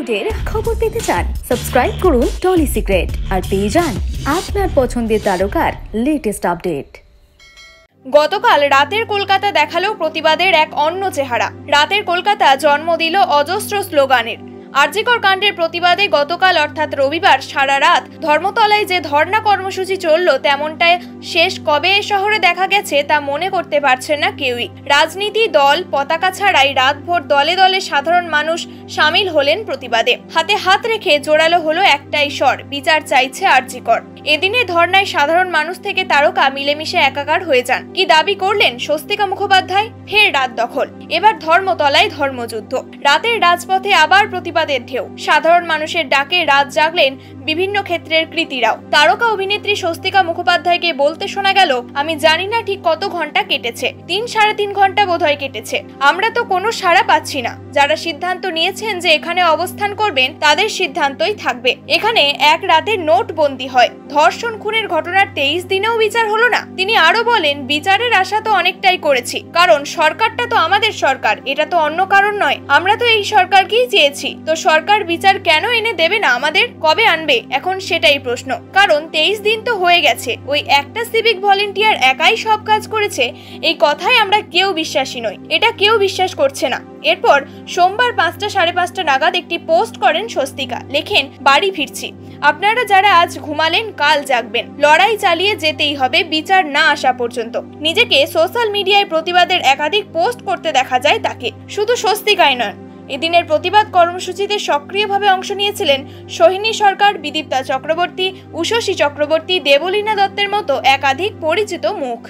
বলিউডের খবর পেতে চান সাবস্ক্রাইব করুন টলি সিক্রেট আর পেয়ে যান আপনার পছন্দের তারকার লেটেস্ট আপডেট। গতকাল রাতের কলকাতা দেখালো প্রতিবাদের এক অন্য চেহারা। রাতের কলকাতা জন্ম দিল অজস্র স্লোগানের। আরজিকর কাণ্ডের প্রতিবাদে গতকাল অর্থাৎ রবিবার সারা রাত ধর্মতলায় যে ধর্ণা কর্মসূচি চলল তেমনটাই শেষ কবে এ শহরে দেখা গেছে তা মনে করতে পারছেন না কেউই। রাজনীতি দল পতাকা ছাড়াই রাতভর দলে দলে সাধারণ মানুষ সামিল হলেন প্রতিবাদে। হাতে হাত রেখে জোরালো হলো একটাই স্বর, বিচার চাইছে আরজিকর। এদিনে ধর্নায় সাধারণ মানুষ থেকে তারকা মিলেমিশে একাকার হয়ে যান। কি দাবি করলেন স্বস্তিকা মুখোপাধ্যায়? ফের রাত দখল, এবার ধর্মতলায় ধর্মযুদ্ধ। রাতের রাজপথে আবার প্রতিবাদের ঢেউ। সাধারণ মানুষের ডাকে রাত জাগলেন বিভিন্ন ক্ষেত্রের কৃতীরাও। তারকা অভিনেত্রী স্বস্তিকা মুখোপাধ্যায়কে বলতে শোনা গেল, আমি জানি না ঠিক কত ঘন্টা কেটেছে, 3-3.5 ঘন্টা বোধহয় কেটেছে। আমরা তো কোনো সাড়া পাচ্ছি না। যারা সিদ্ধান্ত নিয়েছেন যে এখানে অবস্থান করবেন তাদের সিদ্ধান্তই থাকবে। এখানে এক রাতের নোটবন্দি হয়। ধর্ষণ খুনের ঘটনার 23 দিনেও বিচার হলো না। তিনি আরো বলেন, বিচারের আশা তো অনেকটাই করেছি, কারণ সরকারটা তো আমাদের সরকার, এটা তো অন্য কারণ নয়। আমরা তো এই সরকারকেই চেয়েছি, তো সরকার বিচার কেন এনে দেবে না আমাদের? কবে আনবে এখন সেটাই প্রশ্ন। কারণ 23 দিন তো হয়ে গেছে। ওই একটা সিভিক ভলেন্টিয়ার একাই সব কাজ করেছে, এই কথায় আমরা কেউ বিশ্বাসী নই। এটা কেউ বিশ্বাস করছে না। এরপর সোমবার 5টা-5:30 নাগাদ একটি পোস্ট করেন স্বস্তিকা। লেখেন, বাড়ি ফিরছি। আপনারা যারা আজ ঘুমালেন কাল জাগবেন। লড়াই চালিয়ে যেতেই হবে বিচার না আসা পর্যন্ত। নিজেকে সোশ্যাল মিডিয়ায় প্রতিবাদের একাধিক পোস্ট করতে দেখা যায় তাকে। শুধু স্বস্তিকাই নয়, এদিনের প্রতিবাদ কর্মসূচিতে সক্রিয়ভাবে অংশ নিয়েছিলেন সোহিনী সরকার, বিদীপ্তা চক্রবর্তী, উষসী চক্রবর্তী, দেবলীনা দত্তের মতো একাধিক পরিচিত মুখ।